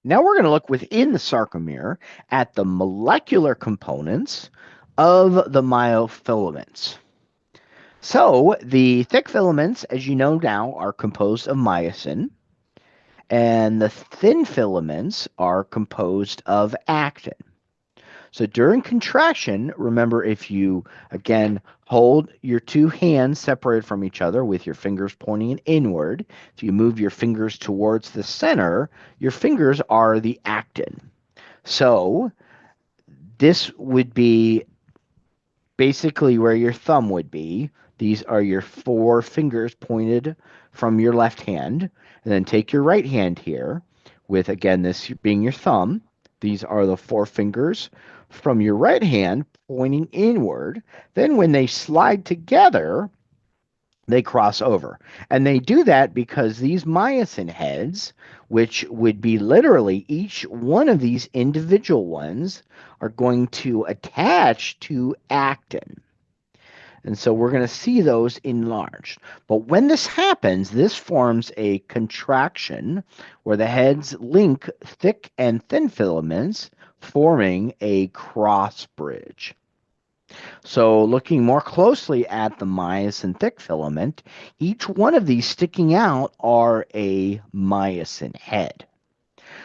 Now we're going to look within the sarcomere at the molecular components of the myofilaments. So the thick filaments, as you know now, are composed of myosin, and the thin filaments are composed of actin. So during contraction, remember if you, again, hold your two hands separated from each other with your fingers pointing inward, if you move your fingers towards the center, your fingers are the actin. So this would be basically where your thumb would be. These are your four fingers pointed from your left hand. And then take your right hand here, with again this being your thumb. These are the four fingers from your right hand pointing inward. Then when they slide together, they cross over. And they do that because these myosin heads, which would be literally each one of these individual ones, are going to attach to actin. And so we're going to see those enlarged. But when this happens, this forms a contraction where the heads link thick and thin filaments, forming a cross bridge. So looking more closely at the myosin thick filament, each one of these sticking out are a myosin head.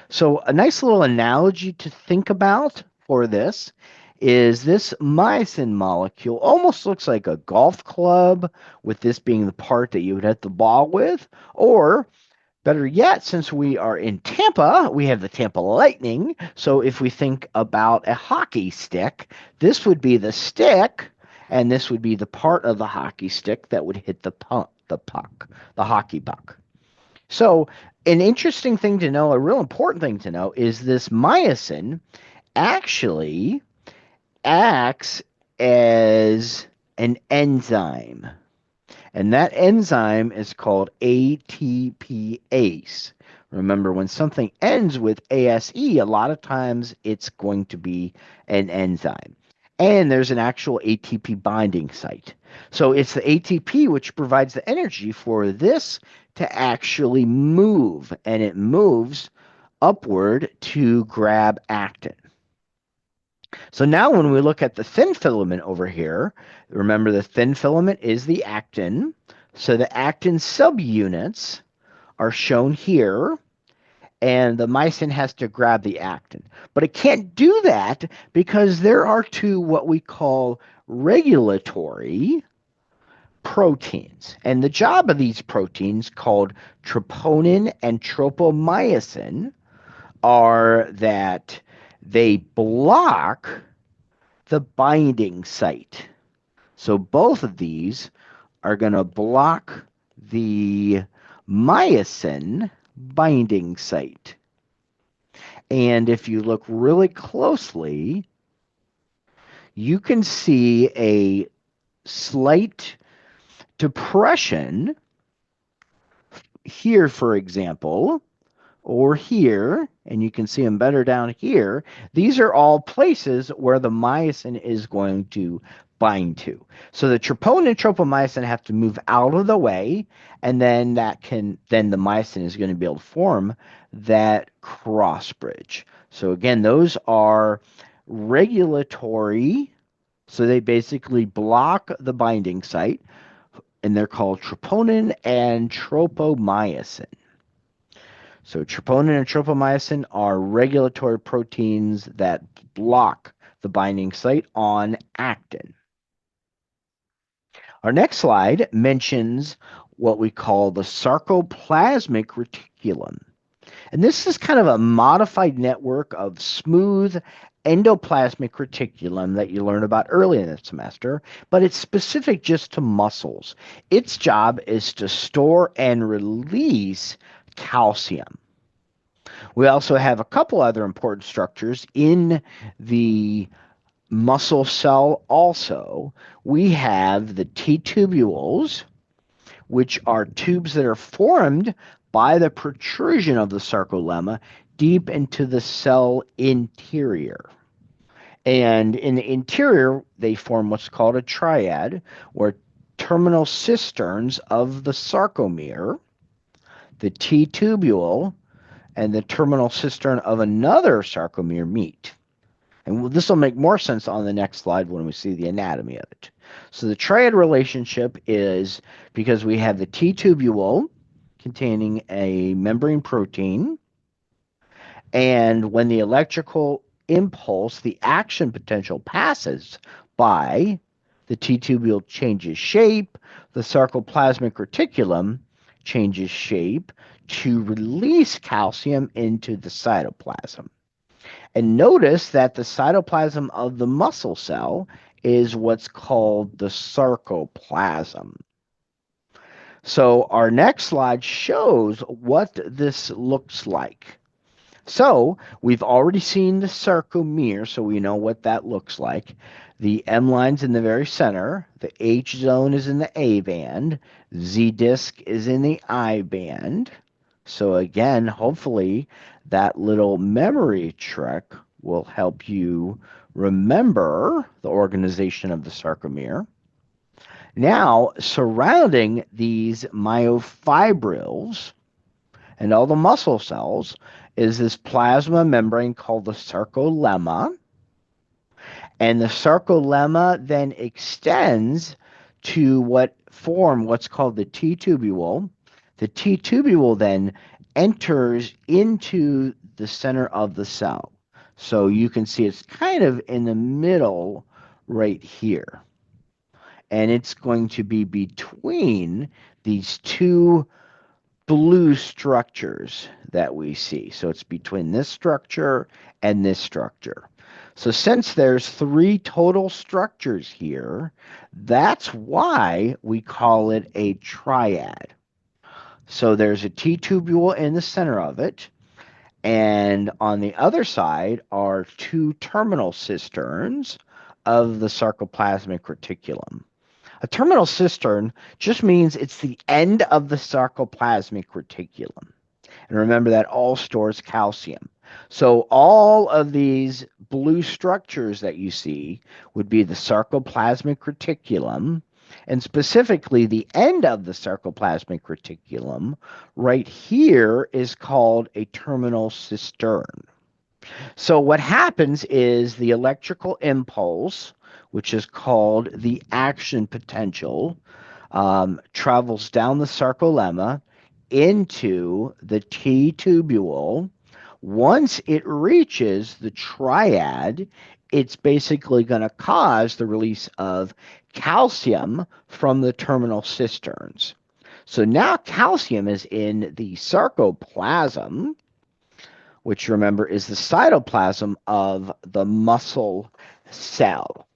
So a nice little analogy to think about for this myosin molecule almost looks like a golf club, with this being the part that you would hit the ball with, or better yet, since we are in Tampa, we have the Tampa Lightning. So if we think about a hockey stick, this would be the stick, and this would be the part of the hockey stick that would hit the puck, the hockey puck. So an interesting thing to know, a real important thing to know, is this myosin actually acts as an enzyme. And that enzyme is called ATPase. Remember, when something ends with ASE, a lot of times it's going to be an enzyme. And there's an actual ATP binding site. So it's the ATP which provides the energy for this to actually move, and it moves upward to grab actin. So now when we look at the thin filament over here, remember the thin filament is the actin. So the actin subunits are shown here, and the myosin has to grab the actin. But it can't do that because there are two what we call regulatory proteins. And the job of these proteins, called troponin and tropomyosin, are that they block the binding site. So both of these are going to block the myosin binding site. And if you look really closely, you can see a slight depression here, for example, or here, and you can see them better down here. These are all places where the myosin is going to bind to. So the troponin and tropomyosin have to move out of the way, and then the myosin is going to be able to form that cross bridge. So again, those are regulatory, so they basically block the binding site, and they're called troponin and tropomyosin. So troponin and tropomyosin are regulatory proteins that block the binding site on actin. Our next slide mentions what we call the sarcoplasmic reticulum. And this is kind of a modified network of smooth endoplasmic reticulum that you learn about early in the semester, but it's specific just to muscles. Its job is to store and release calcium. We also have a couple other important structures in the muscle cell also. We have the T-tubules, which are tubes that are formed by the protrusion of the sarcolemma deep into the cell interior. And in the interior, they form what's called a triad, or terminal cisterns of the sarcomere, the T-tubule, and the terminal cistern of another sarcomere meet. And this will make more sense on the next slide when we see the anatomy of it. So the triad relationship is because we have the T-tubule containing a membrane protein, and when the electrical impulse, the action potential passes by, the T-tubule changes shape, the sarcoplasmic reticulum changes shape to release calcium into the cytoplasm. And notice that the cytoplasm of the muscle cell is what's called the sarcoplasm. So our next slide shows what this looks like. So we've already seen the sarcomere, so we know what that looks like. The M line's in the very center. The H zone is in the A band. Z disc is in the I band. So again, hopefully that little memory trick will help you remember the organization of the sarcomere. Now, surrounding these myofibrils and all the muscle cells is this plasma membrane called the sarcolemma. And the sarcolemma then extends to what's called the T-tubule. The T-tubule then enters into the center of the cell. So you can see it's kind of in the middle right here. And it's going to be between these two blue structures that we see. So it's between this structure and this structure. So since there's 3 total structures here, that's why we call it a triad. So there's a T-tubule in the center of it, and on the other side are 2 terminal cisterns of the sarcoplasmic reticulum. A terminal cistern just means it's the end of the sarcoplasmic reticulum. And remember that all stores calcium. So all of these blue structures that you see would be the sarcoplasmic reticulum, and specifically the end of the sarcoplasmic reticulum right here is called a terminal cistern. So what happens is the electrical impulse, which is called the action potential, travels down the sarcolemma into the T-tubule. Once it reaches the triad, it's basically going to cause the release of calcium from the terminal cisterns. So now calcium is in the sarcoplasm, which remember is the cytoplasm of the muscle cell.